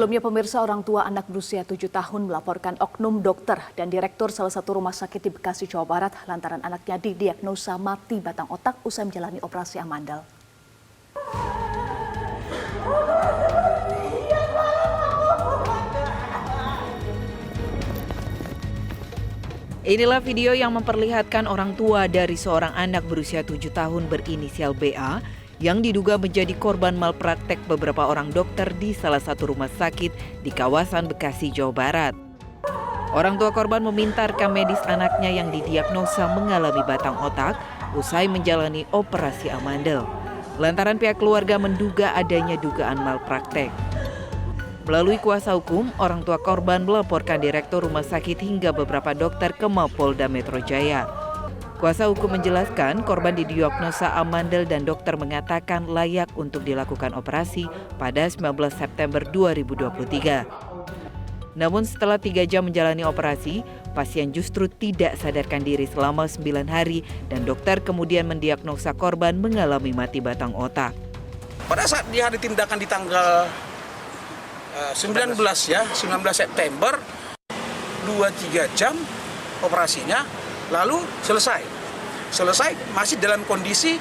Sebelumnya pemirsa, orang tua anak berusia 7 tahun melaporkan oknum dokter dan direktur salah satu rumah sakit di Bekasi, Jawa Barat lantaran anaknya didiagnosa mati batang otak usai menjalani operasi amandel. Inilah video yang memperlihatkan orang tua dari seorang anak berusia 7 tahun berinisial BA yang diduga menjadi korban malpraktek beberapa orang dokter di salah satu rumah sakit di kawasan Bekasi, Jawa Barat. Orang tua korban meminta rekam medis anaknya yang didiagnosa mengalami batang otak usai menjalani operasi amandel. Lantaran pihak keluarga menduga adanya dugaan malpraktek. Melalui kuasa hukum, orang tua korban melaporkan direktur rumah sakit hingga beberapa dokter ke Mapolda Metro Jaya. Kuasa hukum menjelaskan korban didiagnosa amandel dan dokter mengatakan layak untuk dilakukan operasi pada 19 September 2023. Namun setelah 3 jam menjalani operasi, pasien justru tidak sadarkan diri selama 9 hari dan dokter kemudian mendiagnosa korban mengalami mati batang otak. Pada saat dia ditindakan di tanggal 19 September, 2-3 jam operasinya, lalu selesai masih dalam kondisi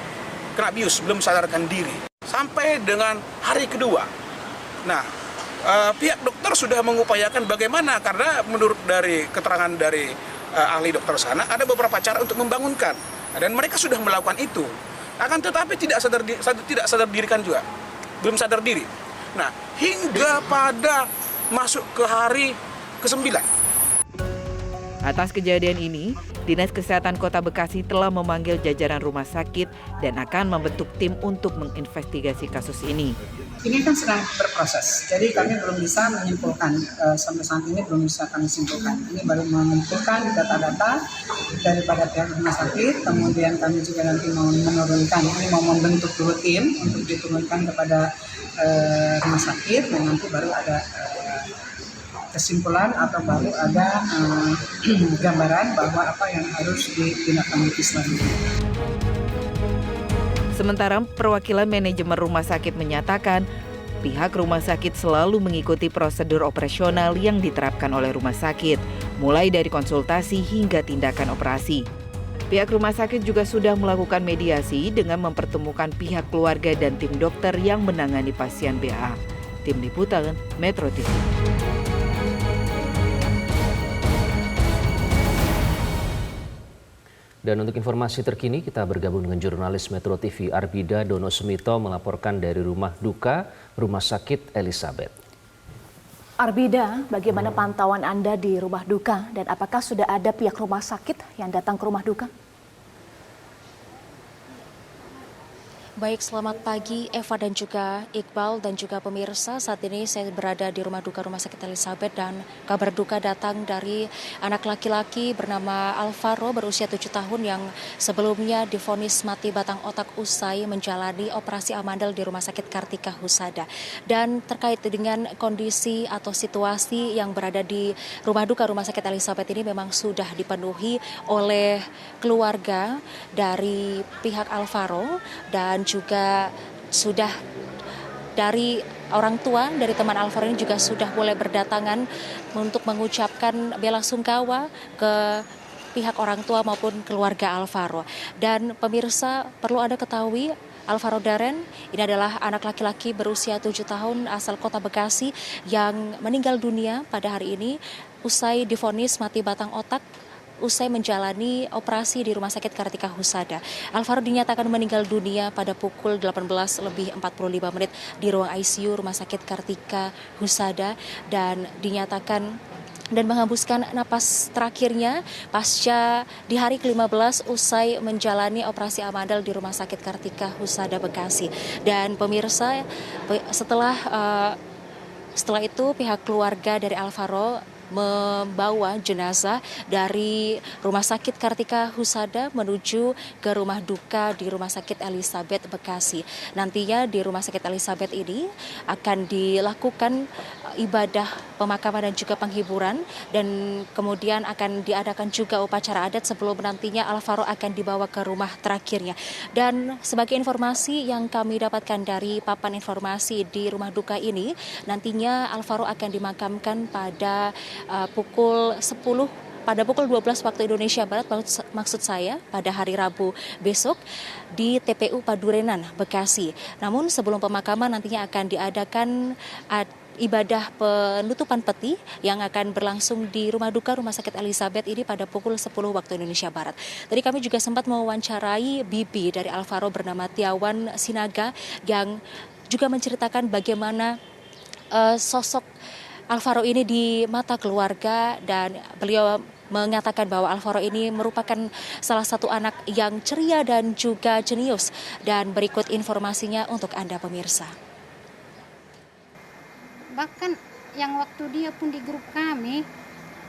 kena bius, belum sadarkan diri sampai dengan hari kedua. Nah, pihak dokter sudah mengupayakan bagaimana, karena menurut dari keterangan dari ahli dokter sana ada beberapa cara untuk membangunkan dan mereka sudah melakukan itu. Akan tetapi tidak sadar dirikan juga, belum sadar diri. Nah, hingga pada masuk ke hari ke-9. Atas kejadian ini, Dinas Kesehatan Kota Bekasi telah memanggil jajaran rumah sakit dan akan membentuk tim untuk menginvestigasi kasus ini. Ini kan sedang berproses, jadi kami belum bisa menyimpulkan, sampai saat ini belum bisa kami simpulkan. Ini baru mengumpulkan data-data daripada pihak rumah sakit, kemudian kami juga nanti mau menurunkan, ini mau membentuk dulu tim untuk diturunkan kepada rumah sakit, dan nanti baru ada kesimpulan atau baru ada gambaran bahwa apa yang harus ditindaklanjuti selanjutnya. Sementara perwakilan manajemen rumah sakit menyatakan pihak rumah sakit selalu mengikuti prosedur operasional yang diterapkan oleh rumah sakit, mulai dari konsultasi hingga tindakan operasi. Pihak rumah sakit juga sudah melakukan mediasi dengan mempertemukan pihak keluarga dan tim dokter yang menangani pasien BA. Tim Liputan Metro TV. Dan untuk informasi terkini kita bergabung dengan jurnalis Metro TV Arbida Dono Semito melaporkan dari rumah duka Rumah Sakit Elizabeth. Arbida, bagaimana pantauan Anda di rumah duka dan apakah sudah ada pihak rumah sakit yang datang ke rumah duka? Baik, selamat pagi Eva dan juga Iqbal dan juga pemirsa. Saat ini saya berada di rumah duka Rumah Sakit Elizabeth dan kabar duka datang dari anak laki-laki bernama Alvaro berusia 7 tahun yang sebelumnya divonis mati batang otak usai menjalani operasi amandel di Rumah Sakit Kartika Husada. Dan terkait dengan kondisi atau situasi yang berada di rumah duka Rumah Sakit Elizabeth ini memang sudah dipenuhi oleh keluarga dari pihak Alvaro dan juga sudah dari orang tua dari teman Alvaro ini juga sudah mulai berdatangan untuk mengucapkan bela sungkawa ke pihak orang tua maupun keluarga Alvaro. Dan pemirsa perlu Anda ketahui, Alvaro Darren ini adalah anak laki-laki berusia 7 tahun asal Kota Bekasi yang meninggal dunia pada hari ini usai divonis mati batang otak usai menjalani operasi di Rumah Sakit Kartika Husada. Alvaro dinyatakan meninggal dunia pada pukul 18:45 di ruang ICU Rumah Sakit Kartika Husada dan dinyatakan dan menghembuskan napas terakhirnya pasca di hari ke-15 usai menjalani operasi amandel di Rumah Sakit Kartika Husada Bekasi. Dan pemirsa, setelah itu pihak keluarga dari Alvaro membawa jenazah dari Rumah Sakit Kartika Husada menuju ke rumah duka di Rumah Sakit Elizabeth Bekasi. Nantinya di Rumah Sakit Elizabeth ini akan dilakukan ibadah pemakaman dan juga penghiburan, dan kemudian akan diadakan juga upacara adat sebelum nantinya Alvaro akan dibawa ke rumah terakhirnya. Dan sebagai informasi yang kami dapatkan dari papan informasi di rumah duka ini, nantinya Alvaro akan dimakamkan pada pukul 12 waktu Indonesia Barat, maksud saya pada hari Rabu besok di TPU Padurenan, Bekasi. Namun sebelum pemakaman nantinya akan diadakan ibadah penutupan peti yang akan berlangsung di rumah duka Rumah Sakit Elizabeth ini pada pukul 10 waktu Indonesia Barat. Tadi kami juga sempat mewawancarai bibi dari Alvaro bernama Tiawan Sinaga yang juga menceritakan bagaimana sosok Alvaro ini di mata keluarga, dan beliau mengatakan bahwa Alvaro ini merupakan salah satu anak yang ceria dan juga jenius. Dan berikut informasinya untuk Anda pemirsa. Bahkan yang waktu dia pun di grup kami,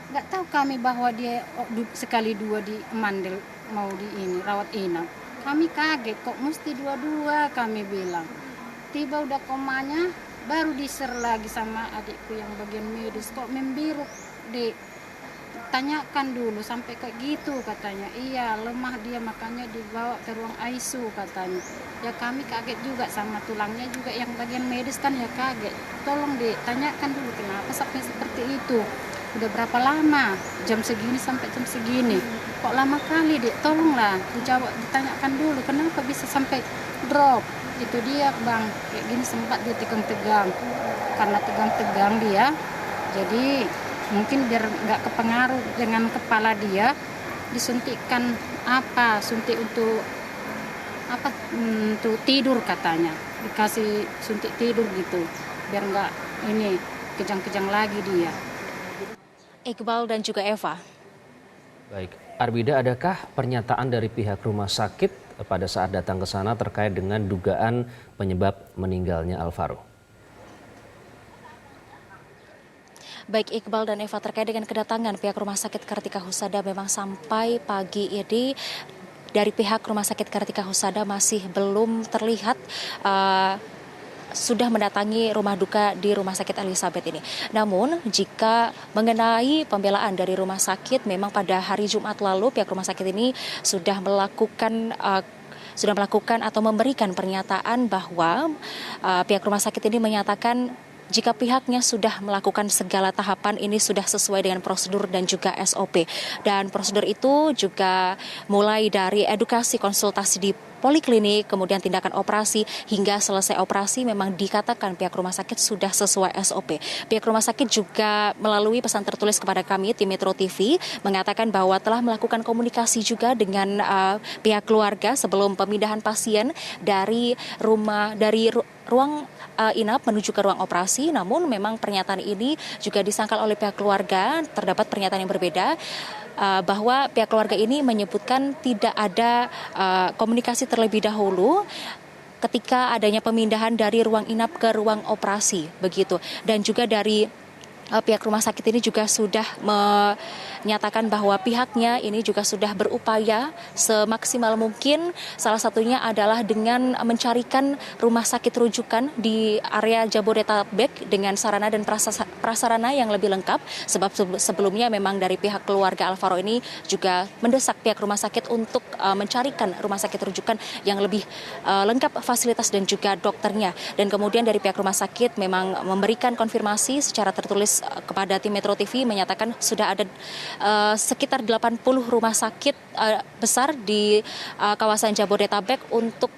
nggak tahu kami bahwa dia sekali dua di Mandel mau di ini rawat inap. Kami kaget kok mesti dua-dua, kami bilang. Tiba udah komanya baru diser lagi sama adikku yang bagian medis, kok membiru dek. Tanyakan dulu sampai kayak gitu katanya. Iya, lemah dia makanya dibawa ke ruang ICU katanya. Ya kami kaget juga sama tulangnya juga yang bagian medis kan ya kaget. Tolong dek, tanyakan dulu kenapa sampai seperti itu. Udah berapa lama? Jam segini sampai jam segini. Kok lama kali dek? Tolonglah dijawab, ditanyakan dulu kenapa bisa sampai drop. Itu dia bang, kayak gini sempat dia tegang-tegang. Karena tegang-tegang dia, jadi mungkin biar nggak kepengaruh dengan kepala dia, disuntikkan suntik untuk untuk tidur katanya, dikasih suntik tidur gitu, biar nggak ini kejang-kejang lagi dia. Iqbal dan juga Eva. Baik, Arbida, adakah pernyataan dari pihak rumah sakit pada saat datang ke sana terkait dengan dugaan penyebab meninggalnya Alvaro? Baik Iqbal dan Eva, terkait dengan kedatangan pihak Rumah Sakit Kartika Husada, memang sampai pagi ini dari pihak Rumah Sakit Kartika Husada masih belum terlihat sudah mendatangi rumah duka di Rumah Sakit Elizabeth ini. Namun jika mengenai pembelaan dari rumah sakit, memang pada hari Jumat lalu pihak rumah sakit ini sudah melakukan atau memberikan pernyataan bahwa pihak rumah sakit ini menyatakan jika pihaknya sudah melakukan segala tahapan ini sudah sesuai dengan prosedur dan juga SOP. Dan prosedur itu juga mulai dari edukasi, konsultasi di poliklinik, kemudian tindakan operasi, hingga selesai operasi memang dikatakan pihak rumah sakit sudah sesuai SOP. Pihak rumah sakit juga melalui pesan tertulis kepada kami, tim Metro TV, mengatakan bahwa telah melakukan komunikasi juga dengan pihak keluarga sebelum pemindahan pasien dari ruang inap menuju ke ruang operasi. Namun memang pernyataan ini juga disangkal oleh pihak keluarga, terdapat pernyataan yang berbeda, bahwa pihak keluarga ini menyebutkan tidak ada komunikasi terlebih dahulu ketika adanya pemindahan dari ruang inap ke ruang operasi begitu. Dan juga dari pihak rumah sakit ini juga sudah menyatakan bahwa pihaknya ini juga sudah berupaya semaksimal mungkin, salah satunya adalah dengan mencarikan rumah sakit rujukan di area Jabodetabek dengan sarana dan prasarana yang lebih lengkap, sebab sebelumnya memang dari pihak keluarga Alvaro ini juga mendesak pihak rumah sakit untuk mencarikan rumah sakit rujukan yang lebih lengkap fasilitas dan juga dokternya. Dan kemudian dari pihak rumah sakit memang memberikan konfirmasi secara tertulis kepada tim Metro TV, menyatakan sudah ada sekitar 80 rumah sakit besar di kawasan Jabodetabek untuk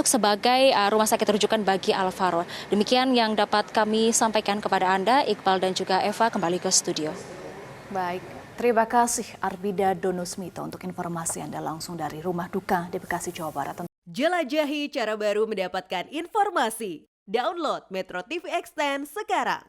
sebagai rumah sakit rujukan bagi Alvaro. Demikian yang dapat kami sampaikan kepada Anda, Iqbal dan juga Eva, kembali ke studio. Baik, terima kasih Arbida Donosmito untuk informasi Anda langsung dari rumah duka di Bekasi, Jawa Barat. Jelajahi cara baru mendapatkan informasi. Download Metro TV Extend sekarang.